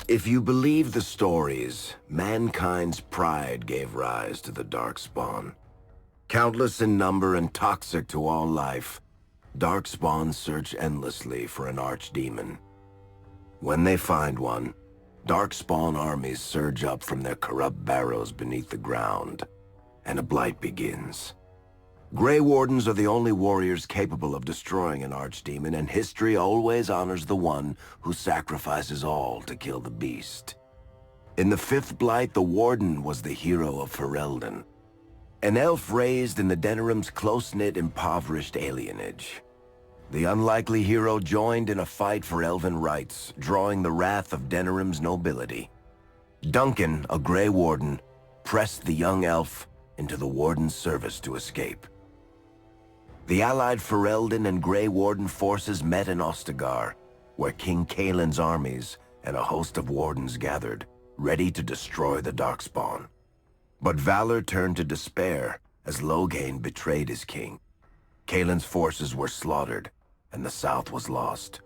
If you believe the stories, mankind's pride gave rise to the Darkspawn. Countless in number and toxic to all life, Darkspawn search endlessly for an archdemon. When they find one, Darkspawn armies surge up from their corrupt barrows beneath the ground, and a blight begins. Grey Wardens are the only warriors capable of destroying an archdemon, and history always honors the one who sacrifices all to kill the beast. In the fifth blight, the Warden was the hero of Ferelden, an elf raised in the Denerim's close-knit, impoverished alienage. The unlikely hero joined in a fight for elven rights, drawing the wrath of Denerim's nobility. Duncan, a Grey Warden, pressed the young elf into the Warden's service to escape. The allied Ferelden and Grey Warden forces met in Ostagar, where King Kaelin's armies and a host of Wardens gathered, ready to destroy the Darkspawn. But valor turned to despair as Loghain betrayed his king. Kaelin's forces were slaughtered, and the South was lost.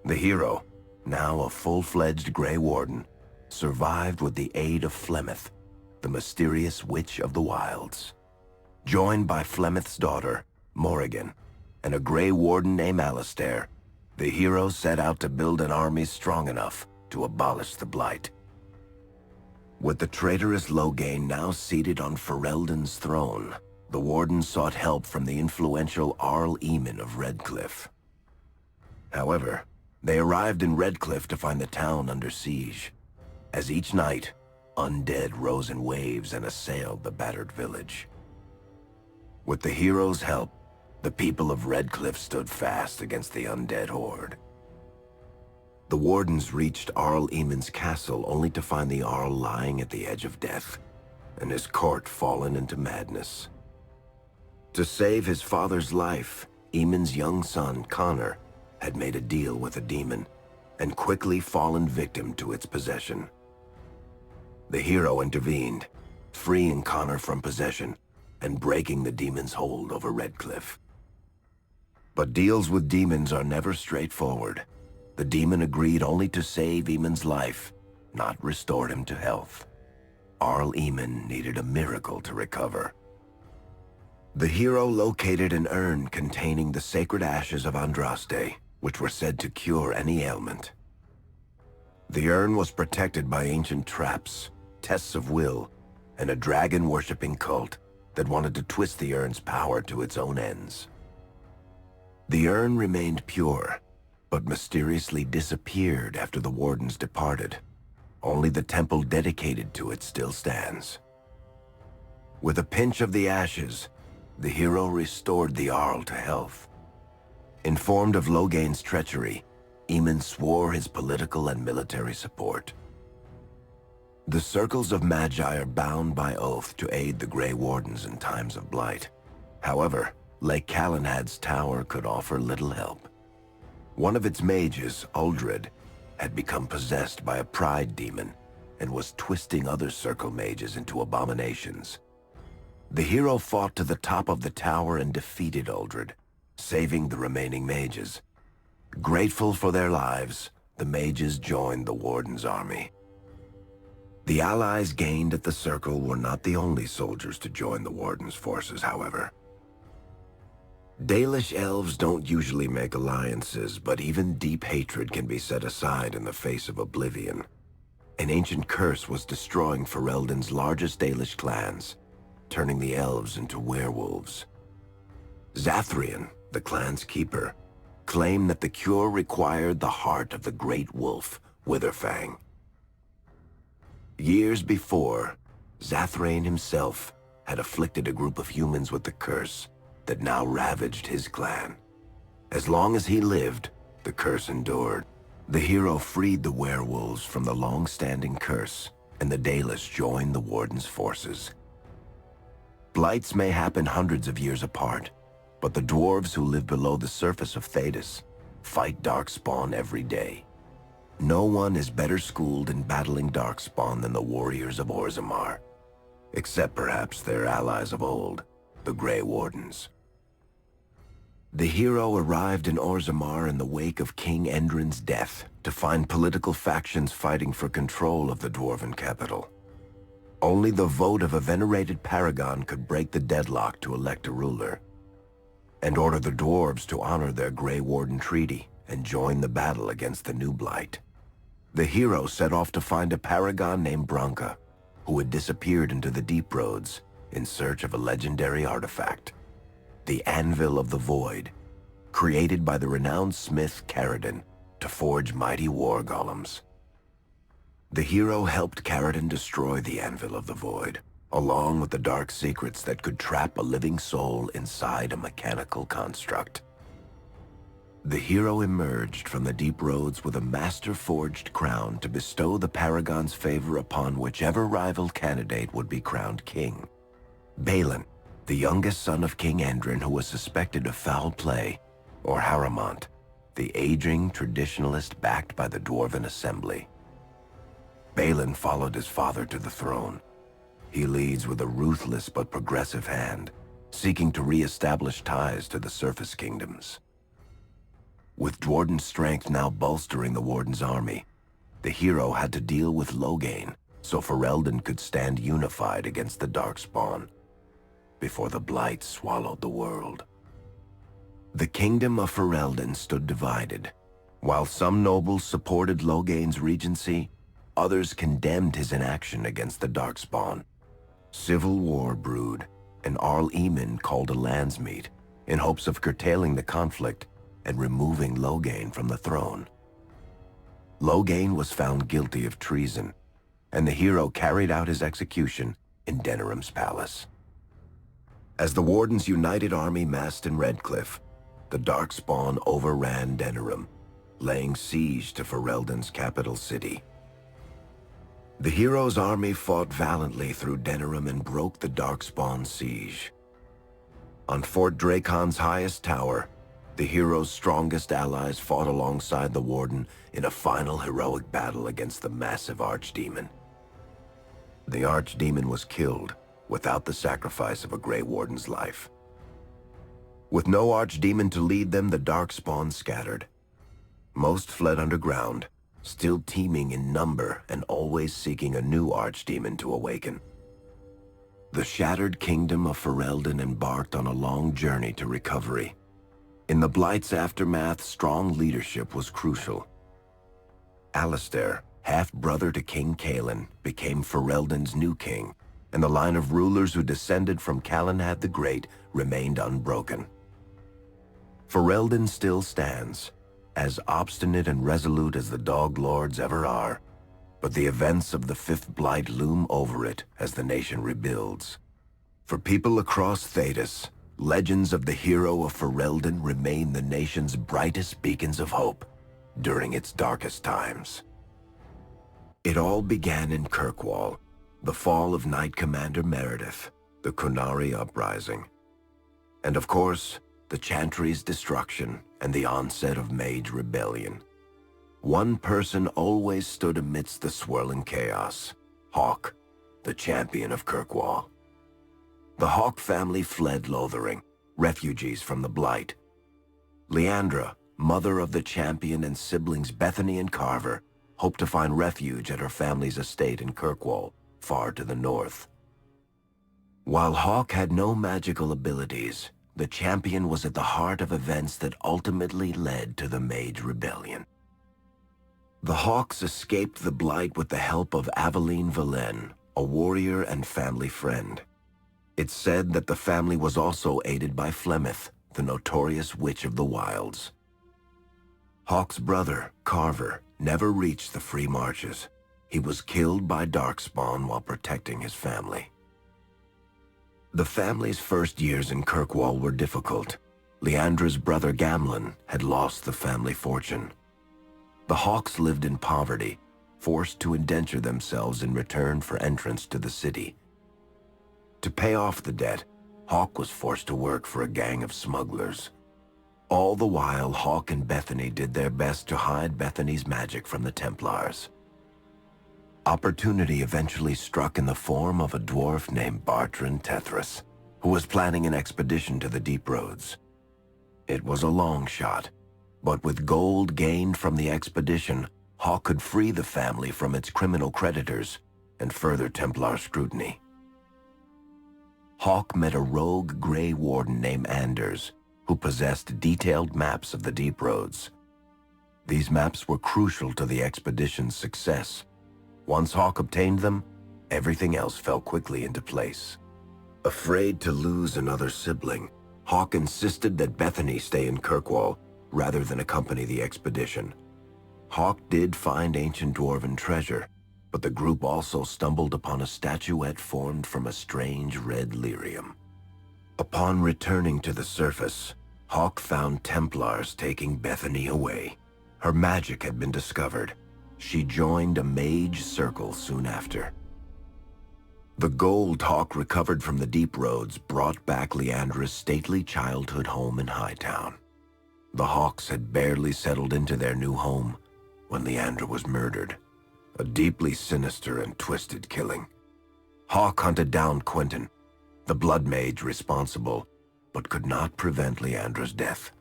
The hero, now a full-fledged Grey Warden, survived with the aid of Flemeth, the mysterious witch of the wilds. Joined by Flemeth's daughter, Morrigan, and a Grey Warden named Alistair, the hero set out to build an army strong enough to abolish the Blight. With the traitorous Loghain now seated on Ferelden's throne, the Warden sought help from the influential Arl Eamon of Redcliffe. However, they arrived in Redcliffe to find the town under siege. As each night, undead rose in waves and assailed the battered village. With the hero's help, the people of Redcliffe stood fast against the undead horde. The Wardens reached Arl Eamon's castle only to find the Arl lying at the edge of death, and his court fallen into madness. To save his father's life, Eamon's young son, Connor, had made a deal with a demon, and quickly fallen victim to its possession. The hero intervened, freeing Connor from possession and breaking the demon's hold over Redcliffe. But deals with demons are never straightforward. The demon agreed only to save Eamon's life, not restore him to health. Arl Eamon needed a miracle to recover. The hero located an urn containing the sacred ashes of Andraste, which were said to cure any ailment. The urn was protected by ancient traps, tests of will, and a dragon-worshipping cult that wanted to twist the urn's power to its own ends. The urn remained pure, but mysteriously disappeared after the Wardens departed. Only the temple dedicated to it still stands. With a pinch of the ashes, the hero restored the Arl to health. Informed of Loghain's treachery, Eamon swore his political and military support. The circles of Magi are bound by oath to aid the Grey Wardens in times of blight. However, Lake Calenhad's tower could offer little help. One of its mages, Uldred, had become possessed by a pride demon and was twisting other circle mages into abominations. The hero fought to the top of the tower and defeated Uldred, saving the remaining mages. Grateful for their lives, the mages joined the Warden's army. The allies gained at the circle were not the only soldiers to join the Warden's forces, however. Dalish elves don't usually make alliances, but even deep hatred can be set aside in the face of oblivion. An ancient curse was destroying Ferelden's largest Dalish clans, turning the elves into werewolves. Zathrian, the clan's keeper, claimed that the cure required the heart of the great wolf, Witherfang. Years before, Zathrain himself had afflicted a group of humans with the curse that now ravaged his clan. As long as he lived, the curse endured. The hero freed the werewolves from the long-standing curse, and the Dalish joined the Warden's forces. Blights may happen hundreds of years apart, but the dwarves who live below the surface of Thedas fight Darkspawn every day. No one is better schooled in battling Darkspawn than the warriors of Orzammar, except perhaps their allies of old, the Grey Wardens. The hero arrived in Orzammar in the wake of King Endrin's death to find political factions fighting for control of the dwarven capital. Only the vote of a venerated paragon could break the deadlock to elect a ruler, and order the dwarves to honor their Grey Warden treaty and join the battle against the new blight. The hero set off to find a paragon named Branka, who had disappeared into the deep roads in search of a legendary artifact, the Anvil of the Void, created by the renowned smith Caradon to forge mighty war golems. The hero helped Caradon destroy the Anvil of the Void, along with the dark secrets that could trap a living soul inside a mechanical construct. The hero emerged from the deep roads with a master-forged crown to bestow the Paragon's favor upon whichever rival candidate would be crowned king. Balin, the youngest son of King Endrin who was suspected of foul play, or Haramont, the aging traditionalist backed by the Dwarven Assembly. Balin followed his father to the throne. He leads with a ruthless but progressive hand, seeking to re-establish ties to the surface kingdoms. With Dwarden's strength now bolstering the Warden's army, the hero had to deal with Loghain so Ferelden could stand unified against the Darkspawn before the Blight swallowed the world. The kingdom of Ferelden stood divided. While some nobles supported Loghain's regency, others condemned his inaction against the Darkspawn. Civil war brewed, and Arl Eamon called a landsmeet in hopes of curtailing the conflict and removing Loghain from the throne. Loghain was found guilty of treason, and the hero carried out his execution in Denerim's palace. As the Warden's united army massed in Redcliffe, the Darkspawn overran Denerim, laying siege to Ferelden's capital city. The hero's army fought valiantly through Denerim and broke the Darkspawn's siege. On Fort Dracon's highest tower, the hero's strongest allies fought alongside the Warden in a final heroic battle against the massive Archdemon. The Archdemon was killed without the sacrifice of a Grey Warden's life. With no Archdemon to lead them, the Darkspawn scattered. Most fled underground, still teeming in number and always seeking a new Archdemon to awaken. The shattered kingdom of Ferelden embarked on a long journey to recovery. In the Blight's aftermath, strong leadership was crucial. Alistair, half-brother to King Cailan, became Ferelden's new king, and the line of rulers who descended from Calenhad the Great remained unbroken. Ferelden still stands, as obstinate and resolute as the Dog Lords ever are, but the events of the Fifth Blight loom over it as the nation rebuilds. For people across Thedas, legends of the hero of Ferelden remain the nation's brightest beacons of hope during its darkest times. It all began in Kirkwall, the fall of Knight Commander Meredith, the Qunari uprising, and of course, the Chantry's destruction and the onset of Mage Rebellion. One person always stood amidst the swirling chaos: Hawke, the champion of Kirkwall. The Hawke family fled Lothering, refugees from the Blight. Leandra, mother of the champion, and siblings Bethany and Carver, hoped to find refuge at her family's estate in Kirkwall, far to the north. While Hawke had no magical abilities, the champion was at the heart of events that ultimately led to the Mage Rebellion. The Hawks escaped the Blight with the help of Aveline Valen, a warrior and family friend. It's said that the family was also aided by Flemeth, the notorious Witch of the Wilds. Hawke's brother, Carver, never reached the Free Marches. He was killed by Darkspawn while protecting his family. The family's first years in Kirkwall were difficult. Leandra's brother Gamlin had lost the family fortune. The Hawks lived in poverty, forced to indenture themselves in return for entrance to the city. To pay off the debt, Hawke was forced to work for a gang of smugglers. All the while, Hawke and Bethany did their best to hide Bethany's magic from the Templars. Opportunity eventually struck in the form of a dwarf named Bartrand Tethras, who was planning an expedition to the Deep Roads. It was a long shot, but with gold gained from the expedition, Hawk could free the family from its criminal creditors and further Templar scrutiny. Hawk met a rogue Grey Warden named Anders, who possessed detailed maps of the deep roads. These maps were crucial to the expedition's success. Once Hawk obtained them, everything else fell quickly into place. Afraid to lose another sibling, Hawk insisted that Bethany stay in Kirkwall rather than accompany the expedition. Hawk did find ancient dwarven treasure, but the group also stumbled upon a statuette formed from a strange red lyrium. Upon returning to the surface, Hawk found Templars taking Bethany away. Her magic had been discovered. She joined a mage circle soon after. The gold Hawk recovered from the deep roads brought back Leandra's stately childhood home in Hightown. The Hawks had barely settled into their new home when Leandra was murdered. A deeply sinister and twisted killing. Hawk hunted down Quentin, the blood mage responsible, but could not prevent Leandra's death.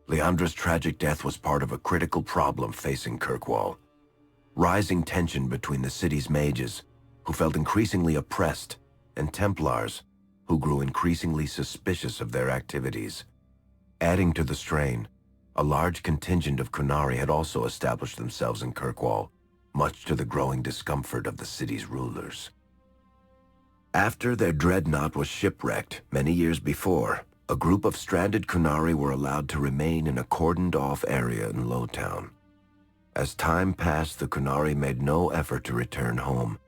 Leandra's tragic death was part of a critical problem facing Kirkwall. Rising tension between the city's mages, who felt increasingly oppressed, and Templars, who grew increasingly suspicious of their activities. Adding to the strain, a large contingent of Kunari had also established themselves in Kirkwall, much to the growing discomfort of the city's rulers. After their dreadnought was shipwrecked many years before, a group of stranded Kunari were allowed to remain in a cordoned-off area in Lowtown. As time passed, the Kunari made no effort to return home,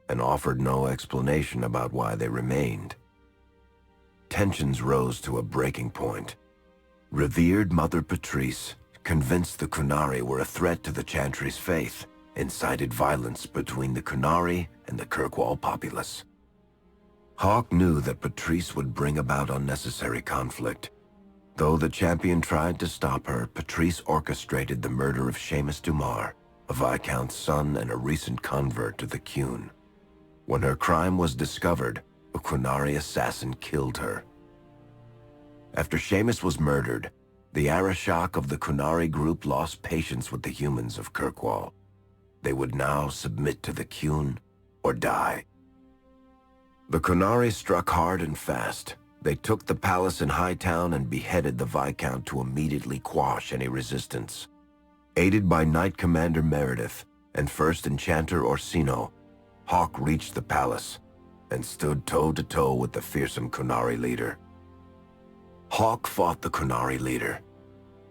and offered no explanation about why they remained. Tensions rose to a breaking point. Revered Mother Patrice, convinced the Kunari were a threat to the Chantry's faith, incited violence between the Kunari and the Kirkwall populace. Hawk knew that Patrice would bring about unnecessary conflict. Though the champion tried to stop her, Patrice orchestrated the murder of Seamus Dumar, a Viscount's son and a recent convert to the Qun. When her crime was discovered, a Kunari assassin killed her. After Seamus was murdered, the Arishok of the Kunari group lost patience with the humans of Kirkwall. They would now submit to the Qun or die. The Kunari struck hard and fast. They took the palace in Hightown and beheaded the Viscount to immediately quash any resistance. Aided by Knight Commander Meredith and First Enchanter Orsino, Hawk reached the palace and stood toe-to-toe with the fearsome Kunari leader. Hawk fought the Kunari leader.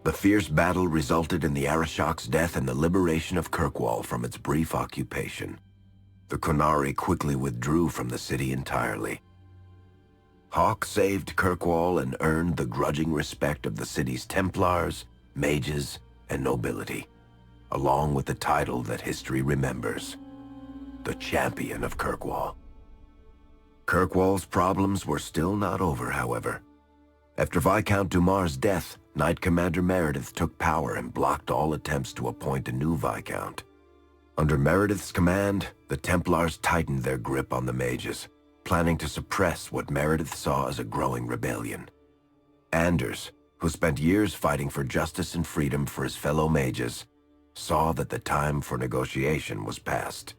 The fierce battle resulted in the Arishok's death and the liberation of Kirkwall from its brief occupation. The Kunari quickly withdrew from the city entirely. Hawk saved Kirkwall and earned the grudging respect of the city's Templars, mages, and nobility, along with the title that history remembers, the Champion of Kirkwall. Kirkwall's problems were still not over, however. After Viscount Dumar's death, Knight Commander Meredith took power and blocked all attempts to appoint a new Viscount. Under Meredith's command, the Templars tightened their grip on the mages, planning to suppress what Meredith saw as a growing rebellion. Anders, who spent years fighting for justice and freedom for his fellow mages, saw that the time for negotiation was past.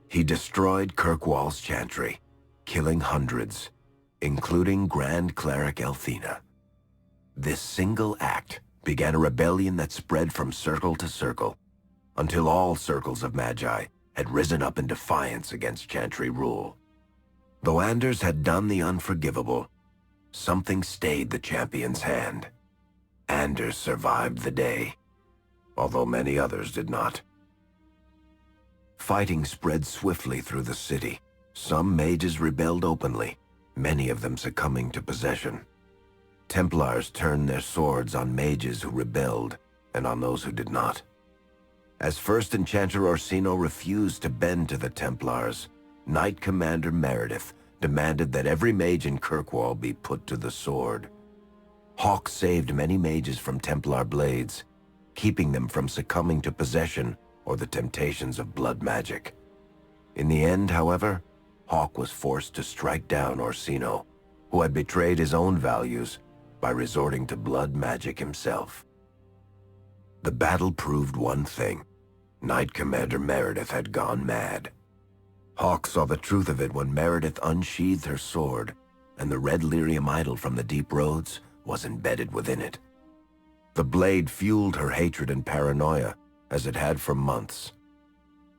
He destroyed Kirkwall's chantry, killing hundreds, including Grand Cleric Elthina. This single act began a rebellion that spread from circle to circle, until all circles of Magi had risen up in defiance against chantry rule. Though Anders had done the unforgivable, something stayed the champion's hand. Anders survived the day, although many others did not. Fighting spread swiftly through the city. Some mages rebelled openly, many of them succumbing to possession. Templars turned their swords on mages who rebelled and on those who did not. As First Enchanter Orsino refused to bend to the Templars, Knight Commander Meredith demanded that every mage in Kirkwall be put to the sword. Hawk saved many mages from Templar blades, keeping them from succumbing to possession or the temptations of blood magic. In the end, however, Hawk was forced to strike down Orsino, who had betrayed his own values by resorting to blood magic himself. The battle proved one thing. Knight Commander Meredith had gone mad. Hawk saw the truth of it when Meredith unsheathed her sword, and the red lyrium idol from the deep roads was embedded within it. The blade fueled her hatred and paranoia, as it had for months.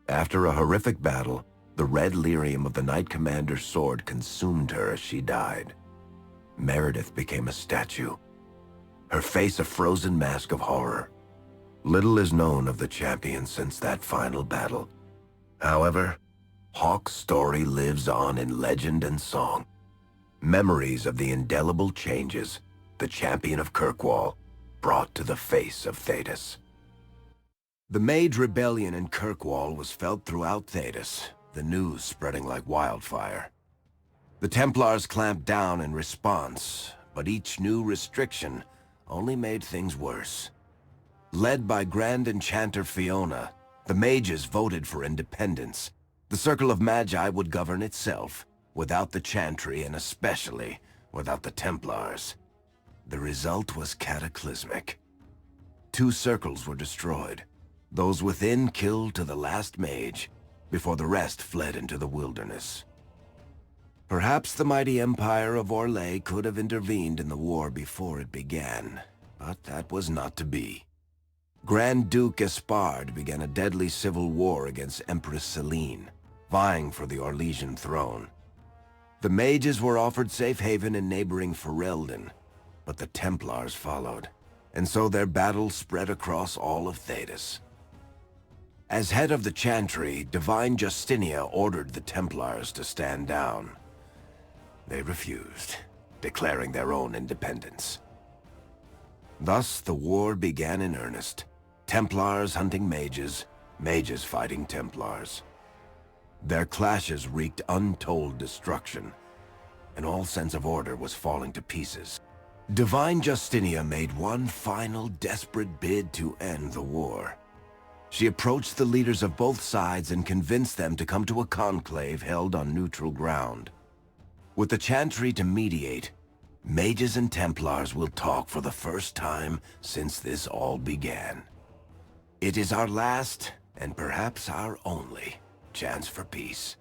After a horrific battle, the red lyrium of the Knight Commander's sword consumed her as she died. Meredith became a statue, her face a frozen mask of horror. Little is known of the champion since that final battle. However, Hawk's story lives on in legend and song. Memories of the indelible changes the champion of Kirkwall brought to the face of Thedas. The Mage Rebellion in Kirkwall was felt throughout Thedas, the news spreading like wildfire. The Templars clamped down in response, but each new restriction only made things worse. Led by Grand Enchanter Fiona, the mages voted for independence. The Circle of Magi would govern itself, without the Chantry and especially without the Templars. The result was cataclysmic. 2 circles were destroyed. Those within killed to the last mage, before the rest fled into the wilderness. Perhaps the mighty Empire of Orlais could have intervened in the war before it began, but that was not to be. Grand Duke Espard began a deadly civil war against Empress Celine, vying for the Orlesian throne. The mages were offered safe haven in neighboring Ferelden, but the Templars followed, and so their battle spread across all of Thedas. As head of the Chantry, Divine Justinia ordered the Templars to stand down. They refused, declaring their own independence. Thus, the war began in earnest. Templars hunting mages, mages fighting Templars. Their clashes wreaked untold destruction, and all sense of order was falling to pieces. Divine Justinia made one final desperate bid to end the war. She approached the leaders of both sides and convinced them to come to a conclave held on neutral ground. With the Chantry to mediate, mages and Templars will talk for the first time since this all began. It is our last, and perhaps our only, chance for peace.